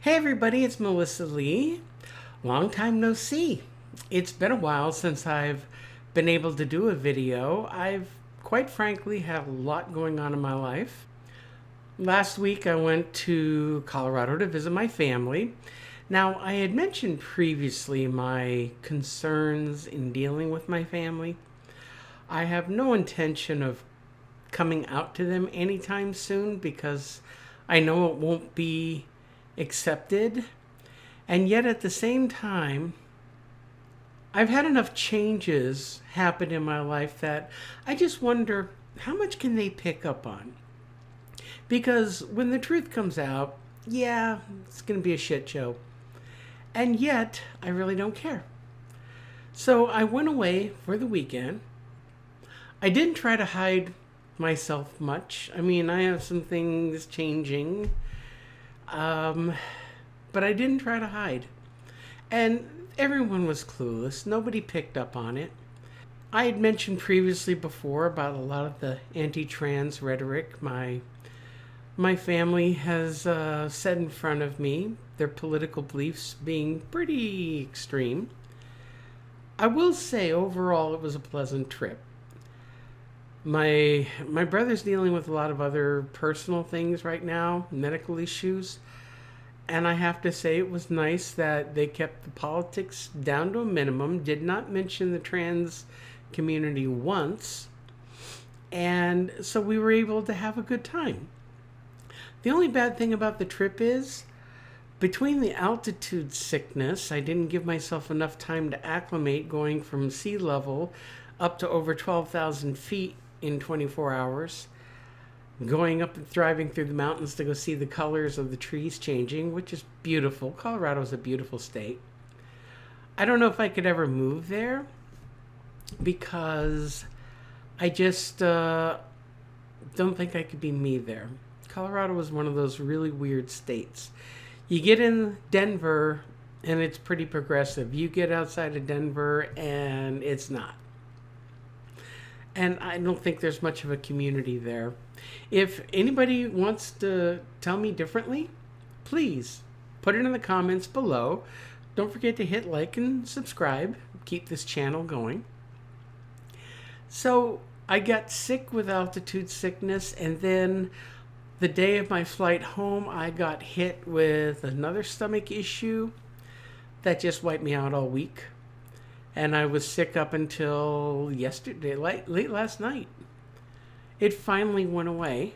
Hey everybody, it's Melissa Lee. Long time no see. It's been a while since I've been able to do a video. I've quite frankly had a lot going on in my life. Last week I went to Colorado to visit my family. Now, I had mentioned previously my concerns in dealing with my family. I have no intention of coming out to them anytime soon because I know it won't be accepted. And yet at the same time, I've had enough changes happen in my life that I just wonder how much can they pick up on? Because when the truth comes out, yeah, it's going to be a shit show. And yet, I really don't care. So I went away for the weekend. I didn't try to hide myself much. I mean, I have some things changing. But I didn't try to hide. And everyone was clueless. Nobody picked up on it. I had mentioned previously before about a lot of the anti-trans rhetoric my family has said in front of me, their political beliefs being pretty extreme. I will say overall it was a pleasant trip. My brother's dealing with a lot of other personal things right now, medical issues. And I have to say it was nice that they kept the politics down to a minimum, did not mention the trans community once. And so we were able to have a good time. The only bad thing about the trip is between the altitude sickness, I didn't give myself enough time to acclimate going from sea level up to over 12,000 feet in 24 hours. Going up and driving through the mountains to go see the colors of the trees changing, which is beautiful. Colorado is a beautiful state. I don't know if I could ever move there because I just don't think I could be me there. Colorado is one of those really weird states. You get in Denver and it's pretty progressive. You get outside of Denver and it's not. And I don't think there's much of a community there. If anybody wants to tell me differently, please put it in the comments below. Don't forget to hit like and subscribe. Keep this channel going. So I got sick with altitude sickness, and then the day of my flight home, I got hit with another stomach issue that just wiped me out all week. And I was sick up until yesterday, late last night. It finally went away.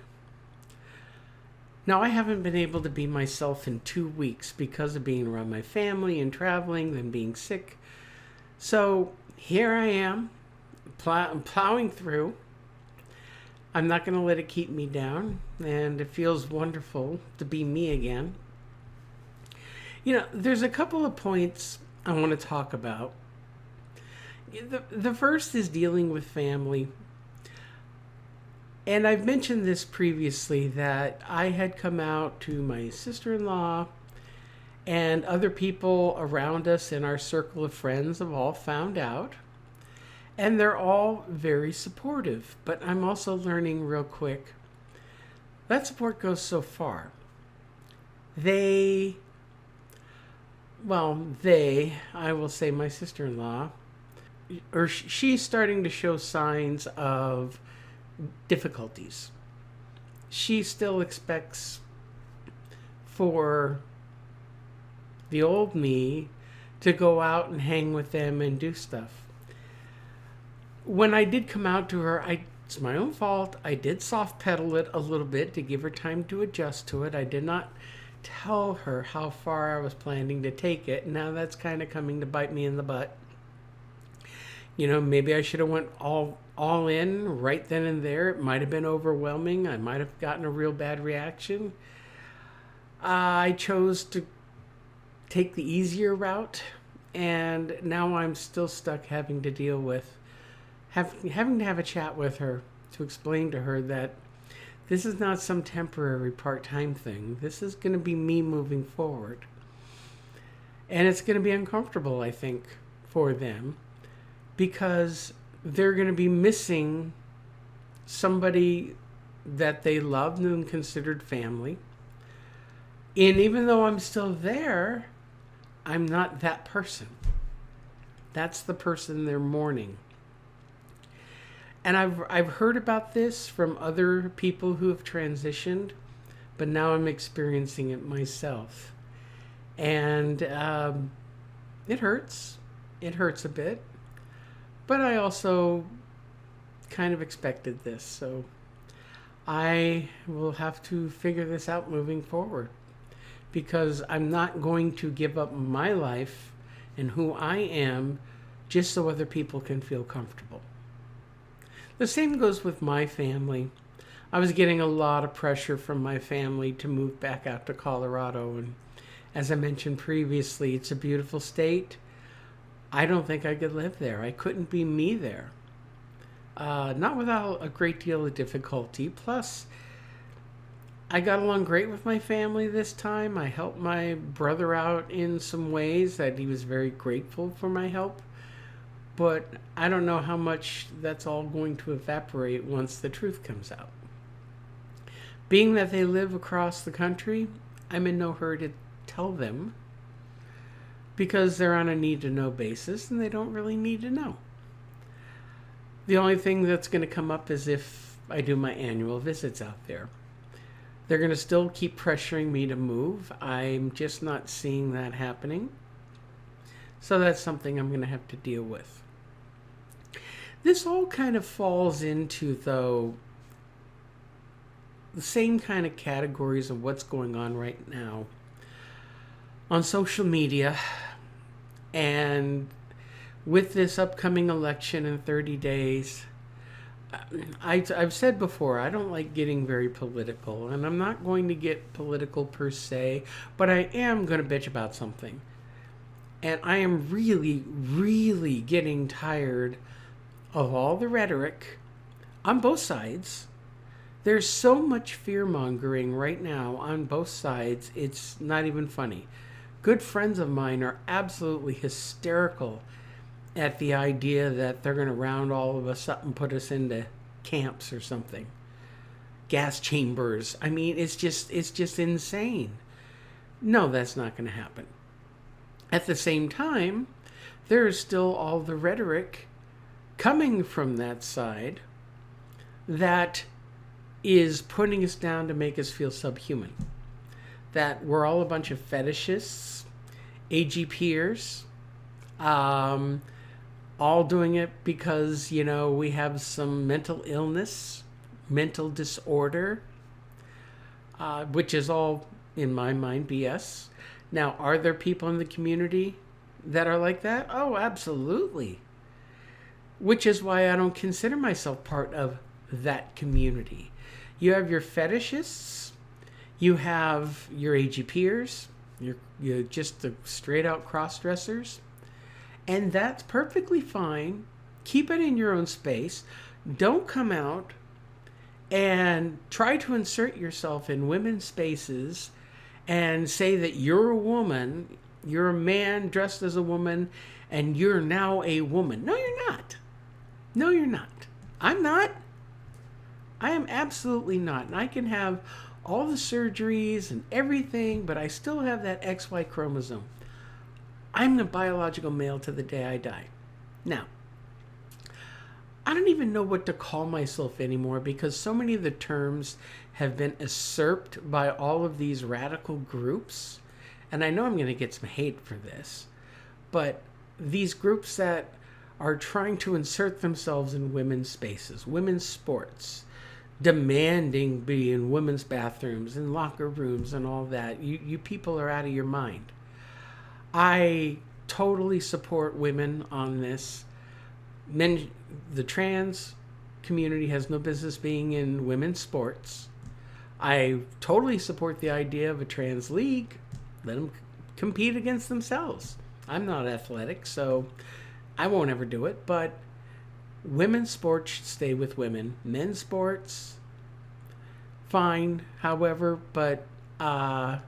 Now, I haven't been able to be myself in 2 weeks because of being around my family and traveling and being sick. So here I am, plowing through. I'm not going to let it keep me down, and it feels wonderful to be me again. You know, there's a couple of points I want to talk about. The first is dealing with family. And I've mentioned this previously that I had come out to my sister-in-law, and other people around us in our circle of friends have all found out. And they're all very supportive. But I'm also learning real quick that support goes so far. I will say my sister-in-law, or she's starting to show signs of difficulties. She still expects for the old me to go out and hang with them and do stuff. When I did come out to her, it's my own fault. I did soft pedal it a little bit to give her time to adjust to it. I did not tell her how far I was planning to take it. Now that's kind of coming to bite me in the butt. You know, maybe I should have went all in right then and there. It might have been overwhelming. I might have gotten a real bad reaction. I chose to take the easier route, and now I'm still stuck having to deal with having to have a chat with her to explain to her that this is not some temporary part-time thing. This is going to be me moving forward. And it's going to be uncomfortable, I think, for them, because they're going to be missing somebody that they loved and considered family. And even though I'm still there, I'm not that person. That's the person they're mourning. And I've heard about this from other people who have transitioned, but now I'm experiencing it myself. And it hurts. It hurts a bit. But I also kind of expected this. So I will have to figure this out moving forward, because I'm not going to give up my life and who I am just so other people can feel comfortable. The same goes with my family. I was getting a lot of pressure from my family to move back out to Colorado. And as I mentioned previously, it's a beautiful state. I don't think I could live there. I couldn't be me there. Not without a great deal of difficulty. Plus, I got along great with my family this time. I helped my brother out in some ways that he was very grateful for my help. But I don't know how much that's all going to evaporate once the truth comes out. Being that they live across the country, I'm in no hurry to tell them, because they're on a need-to-know basis and they don't really need to know. The only thing that's going to come up is if I do my annual visits out there. They're going to still keep pressuring me to move. I'm just not seeing that happening. So that's something I'm going to have to deal with. This all kind of falls into, though, the same kind of categories of what's going on right now on social media. And with this upcoming election in 30 days, I've said before, I don't like getting very political, and I'm not going to get political per se, but I am going to bitch about something. And I am really, really getting tired of all the rhetoric on both sides. There's so much fear-mongering right now on both sides, it's not even funny. Good friends of mine are absolutely hysterical at the idea that they're going to round all of us up and put us into camps or something. Gas chambers. I mean, it's just insane. No, that's not going to happen. At the same time, there is still all the rhetoric coming from that side that is putting us down to make us feel subhuman. That we're all a bunch of fetishists, AGPers, all doing it because, we have some mental illness, mental disorder, which is all, in my mind, BS. Now, are there people in the community that are like that? Oh, absolutely. Which is why I don't consider myself part of that community. You have your fetishists, you have your AGPers, you're just the straight out cross-dressers, and that's perfectly fine. Keep it in your own space. Don't come out and try to insert yourself in women's spaces and say that you're a woman, you're a man dressed as a woman, and you're now a woman. No, you're not. No, you're not. I'm not. I am absolutely not. And I can have all the surgeries and everything, but I still have that XY chromosome. I'm a biological male to the day I die. Now, I don't even know what to call myself anymore, because so many of the terms have been usurped by all of these radical groups. And I know I'm going to get some hate for this, but these groups that are trying to insert themselves in women's spaces, women's sports, demanding be in women's bathrooms and locker rooms and all that. You people are out of your mind. I totally support women on this. Men, the trans community has no business being in women's sports. I totally support the idea of a trans league. Let them compete against themselves. I'm not athletic, so I won't ever do it, but women's sports should stay with women. Men's sports, fine, however, but the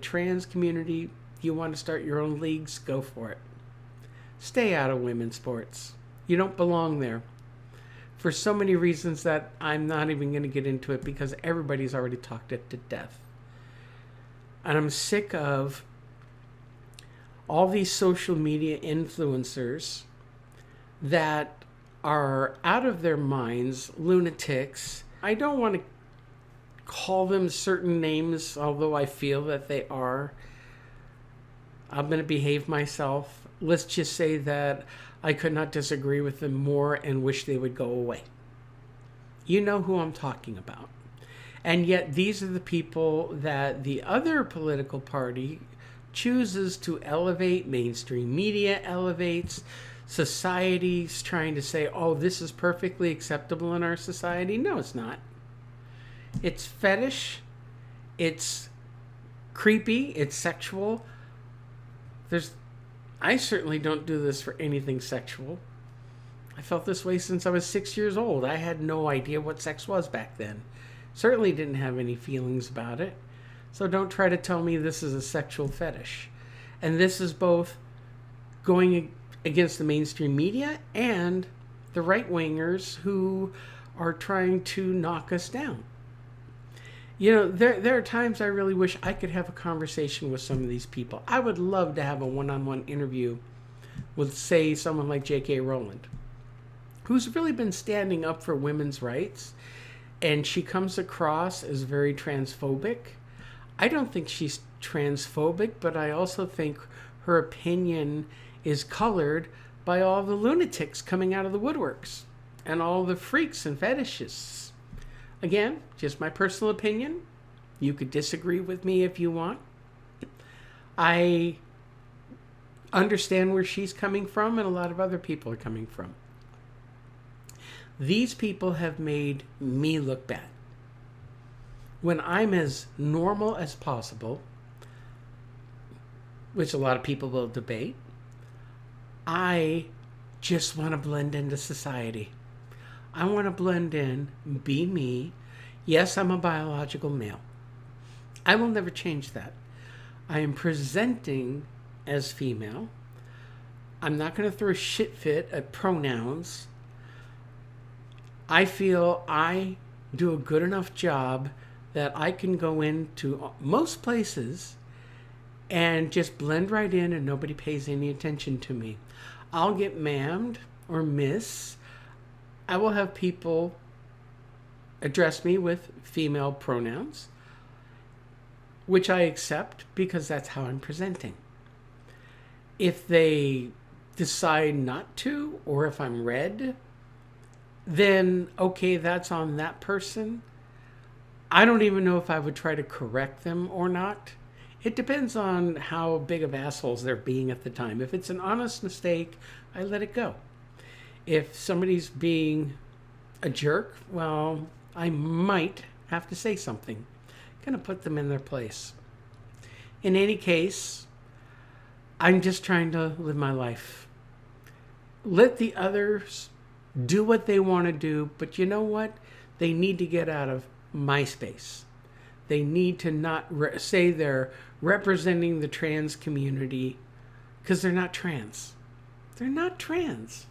trans community, you want to start your own leagues, go for it. Stay out of women's sports. You don't belong there. For so many reasons that I'm not even going to get into it, because everybody's already talked it to death. And I'm sick of all these social media influencers that are out of their minds, lunatics. I don't want to call them certain names, although I feel that they are. I'm going to behave myself. Let's just say that I could not disagree with them more and wish they would go away. You know who I'm talking about. And yet these are the people that the other political party chooses to elevate, mainstream media elevates, society's trying to say, oh, this is perfectly acceptable in our society. No, it's not. It's fetish. It's creepy. It's sexual. I certainly don't do this for anything sexual. I felt this way since I was 6 years old. I had no idea what sex was back then. Certainly didn't have any feelings about it. So don't try to tell me this is a sexual fetish. And this is both going against the mainstream media and the right-wingers who are trying to knock us down. You know, there are times I really wish I could have a conversation with some of these people. I would love to have a one-on-one interview with, say, someone like J.K. Rowling, who's really been standing up for women's rights, and she comes across as very transphobic. I don't think she's transphobic, but I also think her opinion is colored by all the lunatics coming out of the woodworks and all the freaks and fetishists. Again, just my personal opinion. You could disagree with me if you want. I understand where she's coming from and a lot of other people are coming from. These people have made me look bad. When I'm as normal as possible, which a lot of people will debate, I just want to blend into society. I want to blend in, be me. Yes, I'm a biological male. I will never change that. I am presenting as female. I'm not going to throw a shit fit at pronouns. I feel I do a good enough job that I can go into most places and just blend right in and nobody pays any attention to me. I'll get ma'amed or miss. I will have people address me with female pronouns, which I accept because that's how I'm presenting. If they decide not to, or if I'm red, then okay, that's on that person. I don't even know if I would try to correct them or not. It depends on how big of assholes they're being at the time. If it's an honest mistake, I let it go. If somebody's being a jerk, well, I might have to say something. Kind of put them in their place. In any case, I'm just trying to live my life. Let the others do what they want to do, but you know what? They need to get out of my space. They need to not say they're representing the trans community because they're not trans. They're not trans.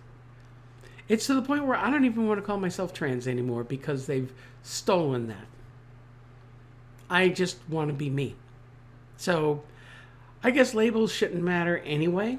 It's to the point where I don't even want to call myself trans anymore because they've stolen that. I just want to be me. So I guess labels shouldn't matter anyway.